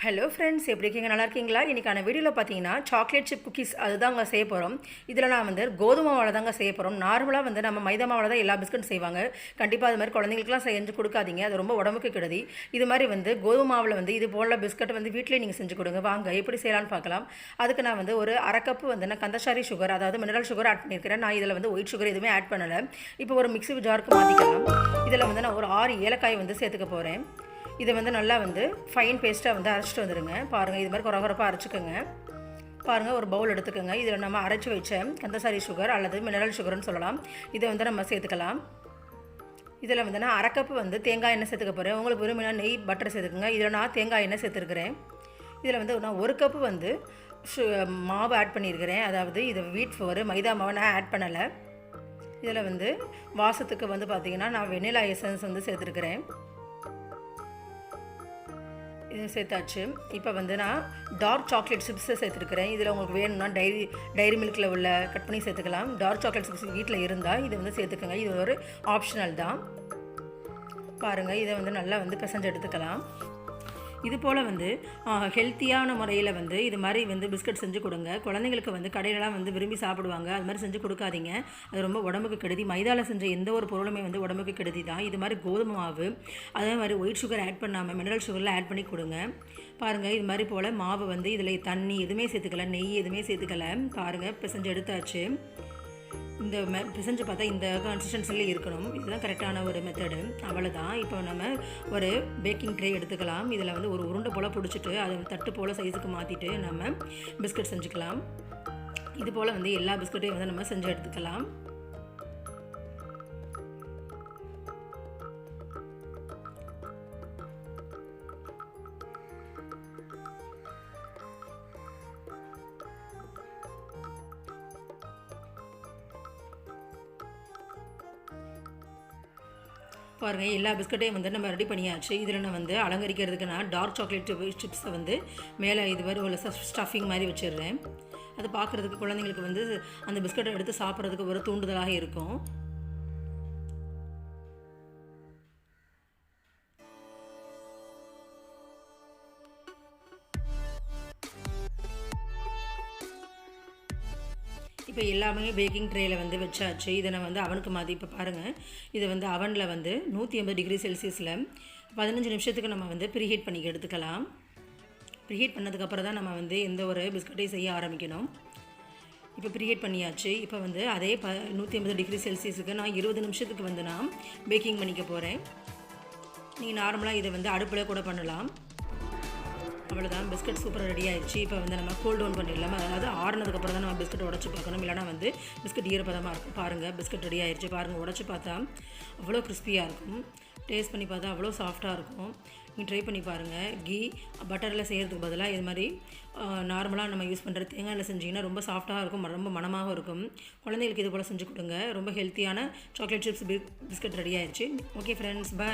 Hello friends, எப்படி இருக்கீங்க? நல்லா இருக்கீங்களா? இன்றைக்கான வீடியோவில் பார்த்தீங்கன்னா சாக்லேட் சிப் குக்கீஸ் அதுதாங்க செய்ய போகிறோம். இதில் நான் கோதுமை மாவில் தாங்க செய்ய போகிறோம். நார்மலாக நம்ம மைதா மாவில் தான் எல்லா பிஸ்கட்டும் செய்வாங்க. கண்டிப்பாக அது மாதிரி குழந்தைங்களுக்குலாம் செஞ்சு கொடுக்காதீங்க, அது ரொம்ப உடம்புக்கு கெடுதி. இது மாதிரி கோதுமை மாவில் இது போல் பிஸ்கட் வீட்டிலே நீங்கள் செஞ்சு கொடுங்க. வாங்க எப்படி செய்யலான்னு பார்க்கலாம். அதுக்கு நான் ஒரு அரை கப்பு நான் கந்தசாரி சுகர், அதாவது மினரல் சுகர் ஆட் பண்ணியிருக்கிறேன். நான் இதில் ஒயிட் சுகர் எதுவுமே ஆட் பண்ணலை. இப்போ ஒரு மிக்ஸி ஜாருக்கு மாற்றிக்கலாம். இதில் நான் ஒரு 6 ஏலக்காய் சேர்த்துக்க போகிறேன். இதை நல்லா ஃபைன் பேஸ்ட்டாக அரைச்சிட்டு வந்துடுங்க. பாருங்கள், இது மாதிரி குறகுறப்பாக அரைச்சிக்கோங்க. பாருங்கள், ஒரு பவுல் எடுத்துக்கோங்க. இதில் நம்ம அரைச்சி வச்ச கந்தசாரி சுகர் அல்லது மினரல் சுகர்னு சொல்லலாம். இதை நம்ம சேர்த்துக்கலாம். இதில் நான் அரை கப்பு தேங்காய் எண்ணெய் சேர்த்துக்க போகிறேன். உங்களுக்கு விரும்பினா நெய் பட்டர் சேர்த்துக்கோங்க. இதில் நான் தேங்காய் எண்ணெய் சேர்த்துருக்கிறேன். இதில் நான் ஒரு கப்பு மாவு ஆட் பண்ணியிருக்கிறேன். அதாவது இது வீட் ஃப்ளோர், மைதா மாவு நான் ஆட் பண்ணலை. இதில் வாசத்துக்கு பார்த்திங்கன்னா நான் வெண்ணிலா எசன்ஸ் சேர்த்துருக்கிறேன். இது சேர்த்தாச்சு. இப்போ நான் டார்க் சாக்லேட் சிப்ஸை சேர்த்துருக்கிறேன். இதில் உங்களுக்கு வேணும்னா டைரி மில்கில் உள்ள கட் பண்ணி சேர்த்துக்கலாம். டார்க் சாக்லேட் சிப்ஸ் வீட்டில் இருந்தால் இது சேர்த்துக்கோங்க. இது ஒரு ஆப்ஷனல் தான். பாருங்கள், இதை நல்லா பிசைஞ்சு எடுத்துக்கலாம். இது போல் ஹெல்த்தியான முறையில் இது மாதிரி பிஸ்கட் செஞ்சு கொடுங்க. குழந்தைங்களுக்கு கடையிலலாம் விரும்பி சாப்பிடுவாங்க. அது மாதிரி செஞ்சு கொடுக்காதீங்க, அது ரொம்ப உடம்புக்கு கெடுதி. மைதாவில் செஞ்ச எந்த ஒரு பொருளுமே உடம்புக்கு கெடுதி தான். இது மாதிரி கோதுமை மாவு, அதே மாதிரி ஒயிட் சுகர் ஆட் பண்ணாமல் மினரல் சுகரில் ஆட் பண்ணி கொடுங்க. பாருங்கள், இது மாதிரி போல் மாவு இதில் தண்ணி எதுவுமே சேர்த்துக்கல, நெய் எதுவுமே சேர்த்துக்கல. பாருங்கள், பிசைஞ்சு எடுத்தாச்சு. இந்த பிசைஞ்சு பார்த்தா இந்த கன்சிஸ்டன்சியில் இருக்கணும். இதுதான் கரெக்டான ஒரு மெத்தடு. அவ்வளோதான். இப்போ நம்ம ஒரு பேக்கிங் ட்ரே எடுத்துக்கலாம். இதில் ஒரு உருண்டை போல் பிடிச்சிட்டு அதை தட்டு போல் சைஸுக்கு மாற்றிட்டு நம்ம பிஸ்கட் செஞ்சுக்கலாம். இது போல் எல்லா பிஸ்கட்டையும் நம்ம செஞ்சு எடுத்துக்கலாம். பாருங்கள், எல்லா பிஸ்கட்டையும் நம்ம ரெடி பண்ணியாச்சு. இதில் நான் அலங்கரிக்கிறதுக்கு நான் டார்க் சாக்லேட் சிப்ஸை மேலே இது மாதிரி உள்ள ஸ்டஃபிங் மாதிரி வச்சிடுறேன். அது பார்க்குறதுக்கு குழந்தைங்களுக்கு அந்த பிஸ்கட்டை எடுத்து சாப்பிட்றதுக்கு ஒரு தூண்டுதலாக இருக்கும். இப்போ எல்லாமே பேக்கிங் ட்ரேயில் வச்சாச்சு. இதை நான் அவனுக்கு மாற்றி இப்போ பாருங்கள், இதை அவனில் 180 டிகிரி செல்சியஸில் 15 நிமிஷத்துக்கு நம்ம ப்ரீஹீட் பண்ணி எடுத்துக்கலாம். ப்ரீஹீட் பண்ணதுக்கப்புறம் தான் நம்ம எந்த ஒரு பிஸ்கட்டையும் செய்ய ஆரம்பிக்கணும். இப்போ ப்ரீஹீட் பண்ணியாச்சு. இப்போ அதே 180 டிகிரி செல்சியஸுக்கு நான் 20 நிமிஷத்துக்கு நான் பேக்கிங் பண்ணிக்க போகிறேன். நீங்கள் நார்மலாக இதை அடுப்பில் கூட பண்ணலாம். அவ்வளோதான், பிஸ்கட் சூப்பராக ரெடி ஆகிடுச்சு. இப்போ நம்ம கூல் டவுன் பண்ணிடலாம். அதாவது ஆறுனதுக்கப்புறம் தான் நம்ம பிஸ்கட் உடச்சி பார்க்கணும், இல்லைனா பிஸ்கட் ஈரப்பதமாக இருக்கும். பாருங்கள், பிஸ்கட் ரெடி ஆகிடுச்சு. பாருங்கள், உடச்சி பார்த்தா அவ்வளோ கிறிஸ்பியாக இருக்கும். டேஸ்ட் பண்ணி பார்த்தா அவ்வளோ சாஃப்டாக இருக்கும். நீங்கள் ட்ரை பண்ணி பாருங்கள். கீ பட்டரில் செய்கிறதுக்கு பதிலாக இது மாதிரி நார்மலாக நம்ம யூஸ் பண்ணுற தேங்காயில் செஞ்சிங்கன்னா ரொம்ப சாஃப்டாக இருக்கும், ரொம்ப மனமாகவும் இருக்கும். குழந்தைகளுக்கு இது போல் செஞ்சு கொடுங்க. ரொம்ப ஹெல்த்தியான சாக்லேட் சிப்ஸ் பிஸ்கட் ரெடி ஆகிடுச்சு. ஓகே ஃப்ரெண்ட்ஸ், பாய்.